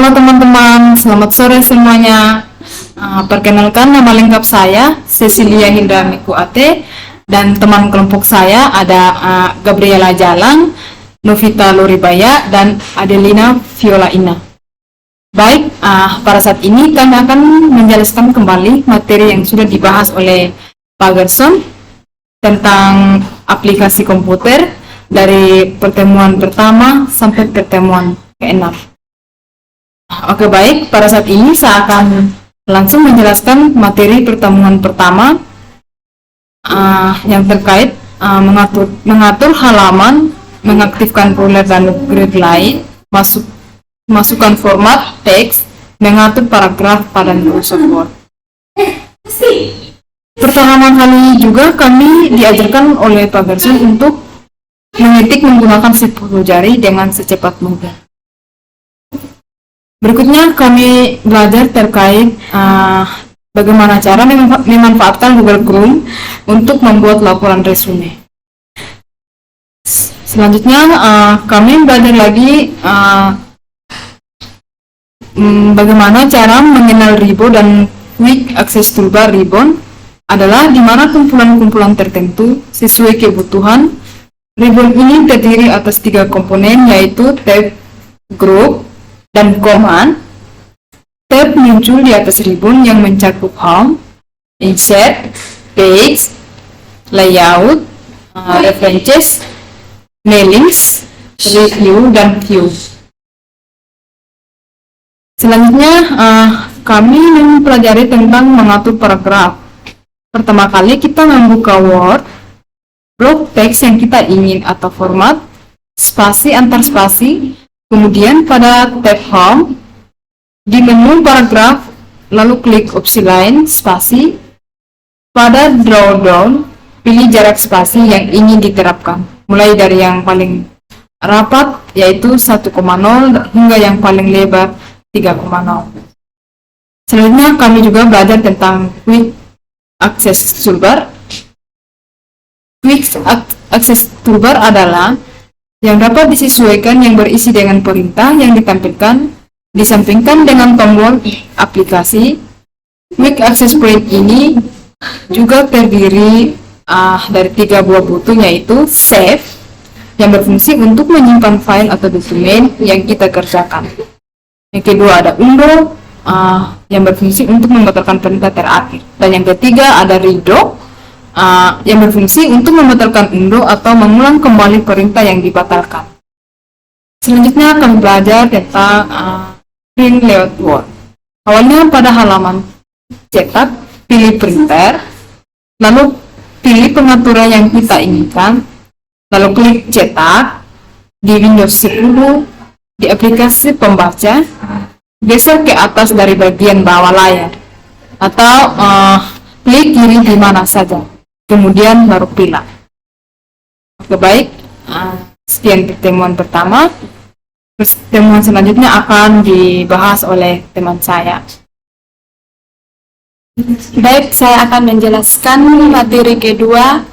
Halo teman-teman, selamat sore semuanya. Perkenalkan, nama lengkap saya Cecilia Hindra Ate, dan teman kelompok saya ada Gabriela Jalang, Novita Luribaya, dan Adelina Viola Ina. Baik, pada saat ini kami akan menjelaskan kembali materi yang sudah dibahas oleh Pak Gerson tentang aplikasi komputer dari pertemuan pertama sampai pertemuan ke-6. Oke, baik, pada saat ini saya akan langsung menjelaskan materi pertemuan pertama yang terkait mengatur halaman, mengaktifkan ruler dan grid lain, masukkan format teks, mengatur paragraf pada Microsoft Word. Pertama kali juga kami diajarkan oleh Pak Gerson untuk mengetik menggunakan sipul jari dengan secepat mungkin. Berikutnya kami belajar terkait bagaimana cara memanfaatkan Google Chrome untuk membuat laporan resume. Selanjutnya kami belajar lagi bagaimana cara mengenal ribbon dan quick access toolbar. Ribbon adalah di mana kumpulan-kumpulan tertentu sesuai kebutuhan. Ribbon ini terdiri atas 3 komponen, yaitu tab, group, dan command. Tab muncul di atas ribbon yang mencakup home, insert, page, layout, references, mailings, review, dan view. Selanjutnya kami mempelajari tentang mengatur paragraf. Pertama kali kita membuka Word, blok teks yang kita ingin atau format, spasi antar spasi. Kemudian pada tab Home, di menu paragraf, lalu klik opsi lain, spasi. Pada drawdown, pilih jarak spasi yang ingin diterapkan, mulai dari yang paling rapat, yaitu 1,0, hingga yang paling lebar, 3,0. Selanjutnya, kami juga belajar tentang Quick Access Toolbar. Quick Access Toolbar adalah yang dapat disesuaikan yang berisi dengan perintah yang ditampilkan, disampingkan dengan tombol aplikasi. Quick Access Point ini juga terdiri dari 3 buah button, yaitu Save, yang berfungsi untuk menyimpan file atau dokumen yang kita kerjakan. Yang kedua ada Undo, yang berfungsi untuk membatalkan perintah terakhir. Dan yang ketiga ada Redo, yang berfungsi untuk membatalkan undo atau mengulang kembali perintah yang dibatalkan. Selanjutnya kami belajar tentang print layout Word. Awalnya pada halaman cetak, pilih printer, lalu pilih pengaturan yang kita inginkan, lalu klik cetak di Windows 10, di aplikasi pembaca, geser ke atas dari bagian bawah layar, atau klik kiri di mana saja. Kemudian baru pilih. Oke, baik, sekian pertemuan pertama. Pertemuan selanjutnya akan dibahas oleh teman saya. Baik, saya akan menjelaskan materi kedua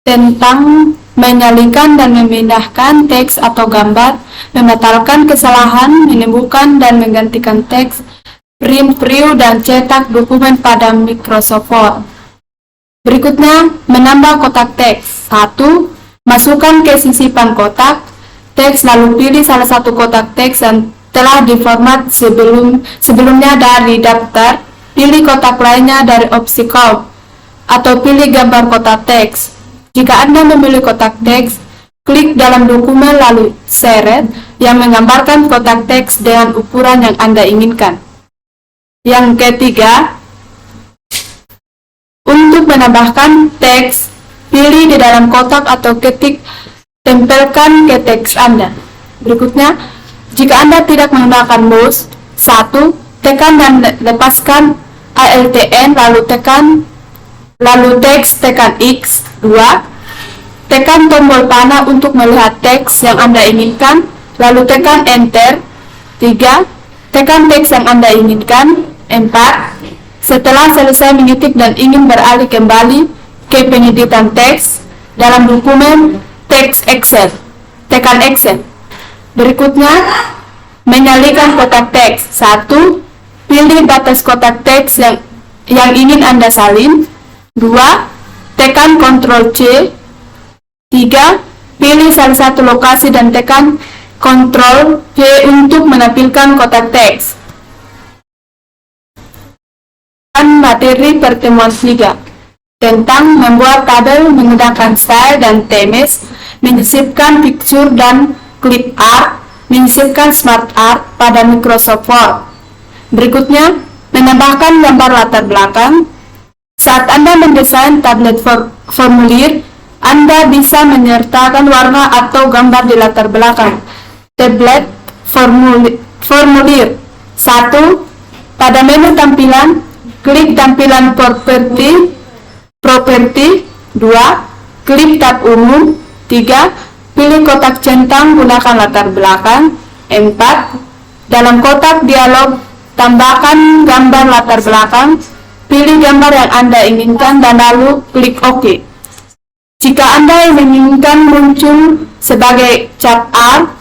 tentang menyalingkan dan memindahkan teks atau gambar, membatalkan kesalahan, menyembuhkan dan menggantikan teks, print, preview, dan cetak dokumen pada Microsoft Word. Berikutnya, menambah kotak teks. 1. Masukkan ke sisipan kotak teks, lalu pilih salah satu kotak teks yang telah diformat sebelumnya dari daftar. Pilih kotak lainnya dari opsi Color, atau pilih gambar kotak teks. Jika Anda memilih kotak teks, klik dalam dokumen lalu seret yang menggambarkan kotak teks dengan ukuran yang Anda inginkan. Yang ketiga, untuk menambahkan teks, pilih di dalam kotak atau ketik, tempelkan ke teks Anda. Berikutnya, jika Anda tidak menggunakan mouse, 1. Tekan dan lepaskan ALTN, lalu teks, tekan X. 2. Tekan tombol panah untuk melihat teks yang Anda inginkan, lalu tekan Enter. 3. Tekan teks yang Anda inginkan. 4. Setelah selesai mengetik dan ingin beralih kembali ke pengeditan teks dalam dokumen teks Excel, tekan Excel. Berikutnya, Menyalikan kotak teks. 1. Pilih batas kotak teks yang ingin Anda salin. 2. Tekan Ctrl C. 3. Pilih salah satu lokasi dan tekan Ctrl V untuk menampilkan kotak teks. Materi pertemuan 3 tentang membuat tabel menggunakan style dan themes, menyisipkan picture dan clip art, menyisipkan smart art pada Microsoft Word. Berikutnya, menambahkan gambar latar belakang. Saat Anda mendesain tablet formulir, Anda bisa menyertakan warna atau gambar di latar belakang tablet formulir. 1. Pada menu tampilan, klik tampilan properti. 2. Klik tab umum. 3. Pilih kotak centang, gunakan latar belakang. 4. Dalam kotak dialog, tambahkan gambar latar belakang. Pilih gambar yang Anda inginkan dan lalu klik OK. Jika Anda menginginkan muncul sebagai cat art,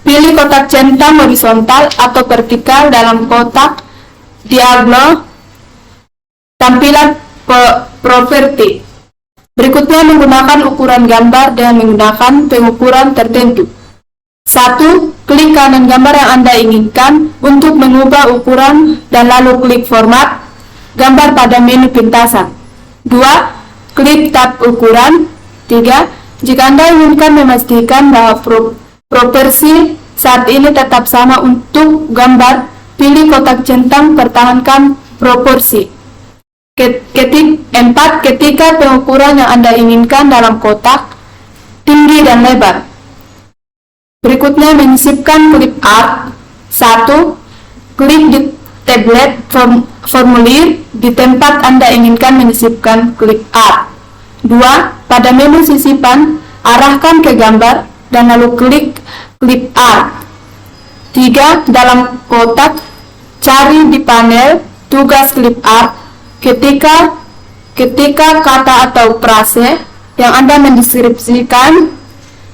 pilih kotak centang horizontal atau vertikal dalam kotak dialog tampilan properti. Berikutnya, menggunakan ukuran gambar dengan menggunakan pengukuran tertentu. 1. Klik kanan gambar yang Anda inginkan untuk mengubah ukuran dan lalu klik format gambar pada menu pintasan. 2. Klik tab ukuran. 3. Jika Anda inginkan memastikan bahwa proporsi saat ini tetap sama untuk gambar, pilih kotak centang, pertahankan proporsi. 4. Ketika pengukuran yang Anda inginkan dalam kotak, tinggi dan lebar. Berikutnya, menyisipkan clip art. 1. Klik di tablet formulir di tempat Anda inginkan menyisipkan clip art. 2. Pada menu sisipan, arahkan ke gambar dan lalu klik clip art. 3. Dalam kotak, cari di panel tugas clip art. Ketika kata atau frase yang Anda mendeskripsikan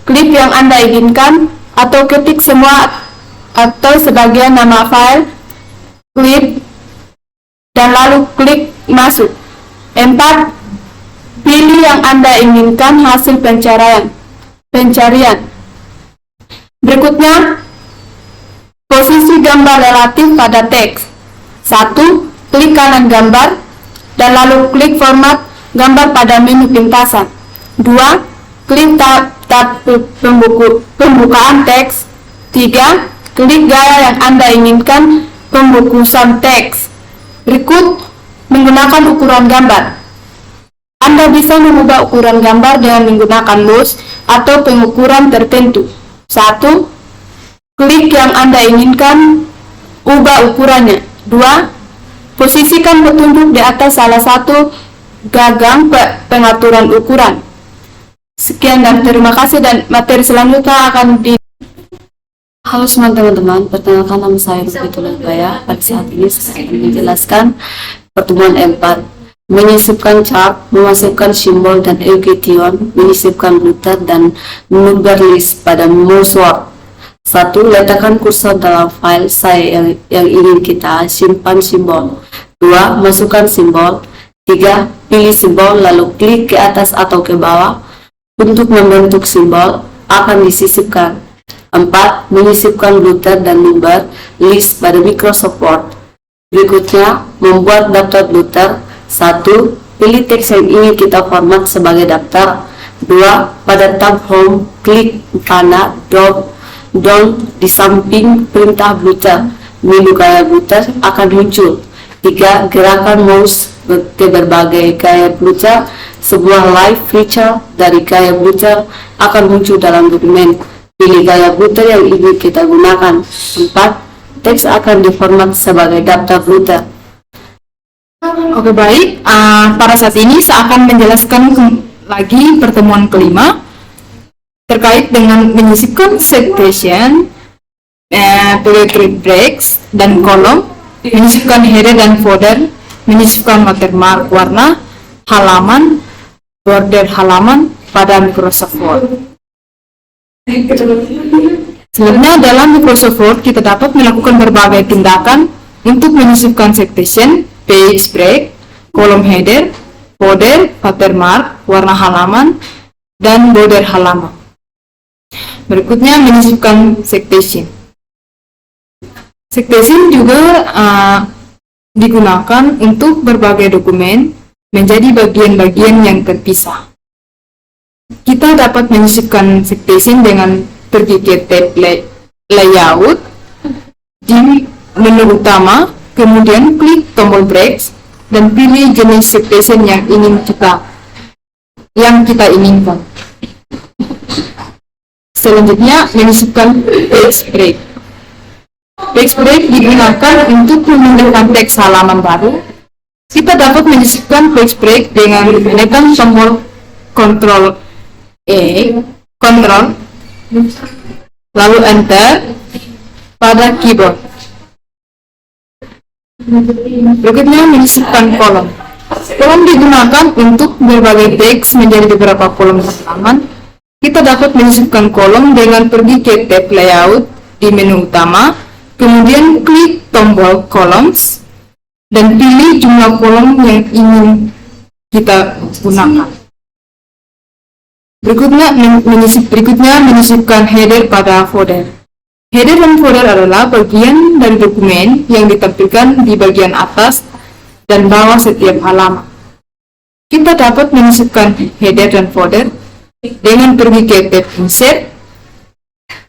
klip yang Anda inginkan, atau ketik semua atau sebagian nama file klip dan lalu klik masuk. 4. Pilih yang Anda inginkan hasil pencarian. Berikutnya, posisi gambar relatif pada teks. 1. Klik kanan gambar dan lalu klik format gambar pada menu pintasan. 2. Klik tab pembukaan teks. 3. Klik gaya yang Anda inginkan pembungkusan teks. Berikut, menggunakan ukuran gambar. Anda bisa mengubah ukuran gambar dengan menggunakan mouse atau pengukuran tertentu. 1. Klik yang Anda inginkan, ubah ukurannya. 2. Posisikan petunjuk di atas salah satu gagang pengaturan ukuran. Sekian dan terima kasih, dan materi selanjutnya akan di... Halo semua teman-teman, perkenalkan nama saya Ruby Tulabaya. Pada saat ini saya akan menjelaskan pertemuan 4. Menyisipkan chart, memasukkan simbol dan equation, menyisipkan Luther dan mengubah list pada mouse Word. 1. Letakkan kursor dalam file saya yang ingin kita simpan simbol. 2. Masukkan simbol. 3. Pilih simbol lalu klik ke atas atau ke bawah untuk membentuk simbol akan disisipkan. 4. Menyisipkan Luther dan number list pada Microsoft Word. Berikutnya, membuat daftar Luther. 1. Pilih teks yang ingin kita format sebagai daftar. 2. Pada tab home, klik panah down di samping perintah Luther. Menu gaya Luther akan muncul. 3. Gerakan mouse ke berbagai gaya Luther. Sebuah live feature dari gaya Luther akan muncul dalam dokumen. Pilih gaya Luther yang ingin kita gunakan. 4. Teks akan diformat sebagai daftar Luther. Oke, baik. Pada saat ini saya akan menjelaskan lagi pertemuan kelima terkait dengan menyisipkan citation, pilih breaks dan kolom, menyisipkan header dan footer, menyisipkan watermark warna, halaman, border halaman pada Microsoft Word. Sebenarnya dalam Microsoft Word kita dapat melakukan berbagai tindakan untuk menyisipkan citation, page break, kolom header, footer, watermark, warna halaman, dan border halaman. Berikutnya menyisipkan citation. Citation juga digunakan untuk berbagai dokumen menjadi bagian-bagian yang terpisah. Kita dapat menyisipkan citation dengan pergi ke tab layout di menu utama, kemudian klik tombol breaks dan pilih jenis citation yang kita inginkan. Selanjutnya menyisipkan page break. Page break digunakan untuk memindahkan teks halaman baru. Kita dapat menyisipkan page break dengan menekan tombol Ctrl lalu Enter pada keyboard. Berikutnya menyisipkan kolom. Kolom digunakan untuk berbagai teks menjadi beberapa kolom halaman. Kita dapat menyisipkan kolom dengan pergi ke tab layout di menu utama, kemudian klik tombol columns dan pilih jumlah kolom yang ingin kita gunakan. Berikutnya menyisipkan header pada footer. Header dan footer adalah bagian dari dokumen yang ditampilkan di bagian atas dan bawah setiap halaman. Kita dapat menyisipkan header dan footer dengan pergi ke tab Insert,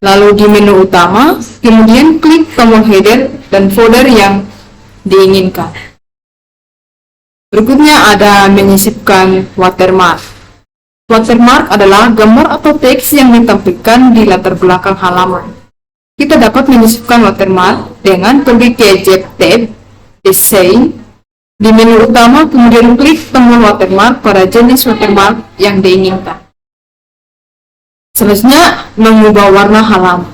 lalu di menu utama, kemudian klik tombol header dan footer yang diinginkan. Berikutnya ada menyisipkan watermark. Watermark adalah gambar atau teks yang ditampilkan di latar belakang halaman. Kita dapat menyisipkan watermark dengan pergi ke tab Design di menu utama, kemudian klik tombol watermark pada jenis watermark yang diinginkan. Selanjutnya, mengubah warna halaman.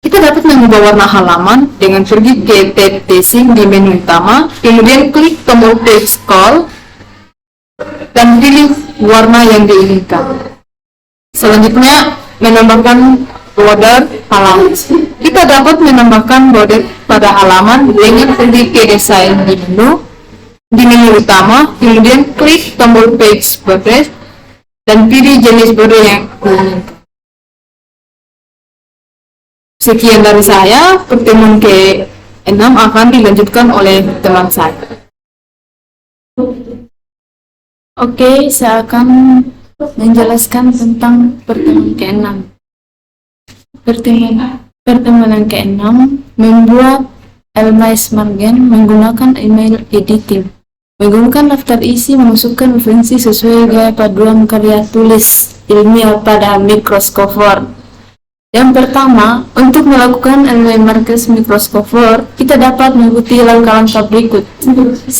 Kita dapat mengubah warna halaman dengan pergi ke tab Design di menu utama, kemudian klik tombol Page Scroll dan pilih warna yang diinginkan. Selanjutnya, menambahkan border halaman. Kita dapat menambahkan border pada halaman dengan pergi ke Design di menu utama, kemudian klik tombol Page Border dan pilih jenis border yang diinginkan. Sekian dari saya, pertemuan ke-6 akan dilanjutkan oleh teman saya. Oke, saya akan menjelaskan tentang pertemuan ke-6. Pertemuan ke-6 membuat LMS Margen menggunakan email editing, menggunakan daftar isi, memasukkan referensi sesuai gaya paduan karya tulis ilmiah pada Microsoft Word. Yang pertama, untuk melakukan LMS Microsoft Word, kita dapat mengikuti langkah-langkah berikut. 1.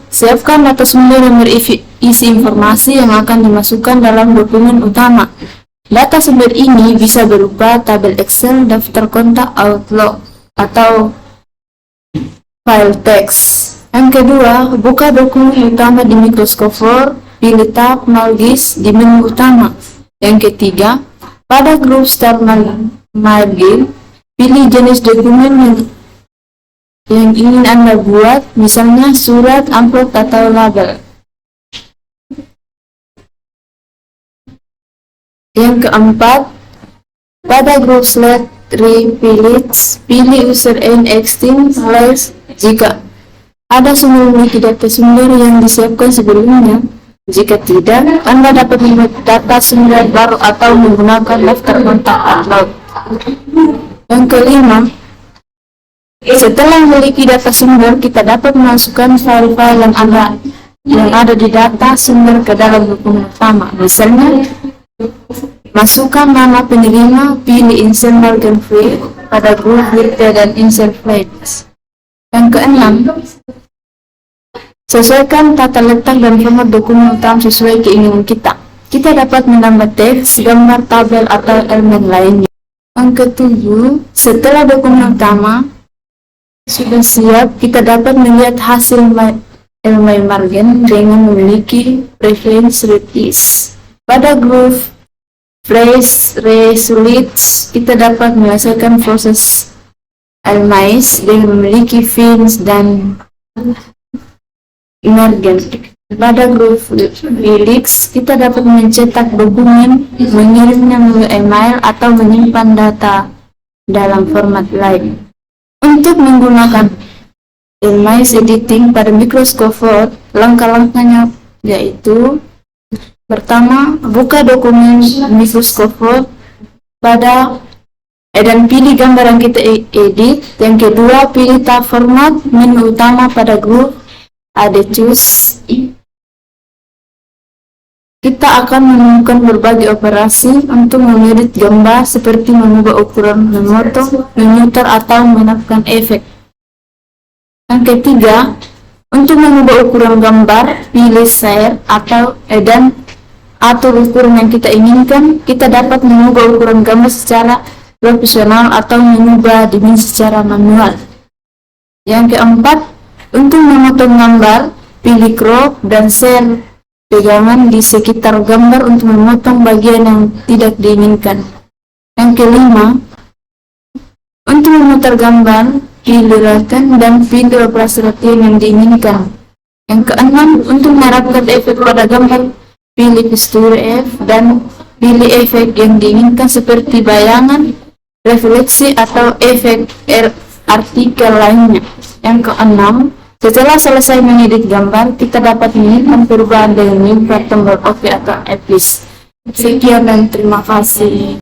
Siapkan data sumber dan berisi informasi yang akan dimasukkan dalam dokumen utama. Data sumber ini bisa berupa tabel Excel, daftar kontak, Outlook, atau file teks. Yang kedua, buka dokumen utama di Microsoft Word, pilih tab Navigasi di menu utama. Yang ketiga, pada grup Start Margin, pilih jenis dokumen yang ingin Anda buat, misalnya surat, amplop, atau label. Yang keempat, pada grup Select Privilege, pilih user and extend flash jika ada sumber memiliki data sumber yang disiapkan sebelumnya. Jika tidak, Anda dapat membuat data sumber baru atau menggunakan daftar kontak Outlook. Yang kelima, setelah memiliki data sumber, kita dapat memasukkan file-file yang ada di data sumber ke dalam dokumen utama. Misalnya, masukkan nama penerima, pilih Insert Margin Free pada grup Virtual dan Insert Flags. Yang keenam, sesuaikan tata letak dan format dokumen utama sesuai keinginan kita. Kita dapat menambah teks, gambar, tabel, atau elemen lainnya. Yang ketujuh, setelah dokumen utama sudah siap, kita dapat melihat hasil elemen margin dengan memiliki preference list. Pada grup phrase results, kita dapat menyelesaikan proses Elmais dengan memiliki fins dan emergen. Pada grup Felix, kita dapat mencetak dokumen, mengirimnya melalui email, atau menyimpan data dalam format lain. Untuk menggunakan Elmais editing pada Microsoft Word, langkah-langkahnya yaitu: pertama, buka dokumen Microsoft Word dan pilih gambar yang kita edit. Yang kedua, pilih tab format, menu utama pada grup, ada choose. Kita akan menemukan berbagai operasi untuk mengedit gambar seperti mengubah ukuran, memotong, memutar, atau menambahkan efek. Yang ketiga, untuk mengubah ukuran gambar, pilih share atau ukuran yang kita inginkan. Kita dapat mengubah ukuran gambar secara profesional atau mengubah dimensi secara manual. Yang keempat, untuk memotong gambar, pilih crop dan share pegangan di sekitar gambar untuk memotong bagian yang tidak diinginkan. Yang kelima, untuk memutar gambar, pilih rotate dan pilih operasi rotate yang diinginkan. Yang keenam, untuk menerapkan efek pada gambar, pilih fitur F dan pilih efek yang diinginkan seperti bayangan, refleksi, atau efek artikel lainnya. Yang keenam, setelah selesai mengedit gambar, kita dapat menyimpan perubahan dengan menyimpan tombol OK atau F-list. Sekian dan terima kasih.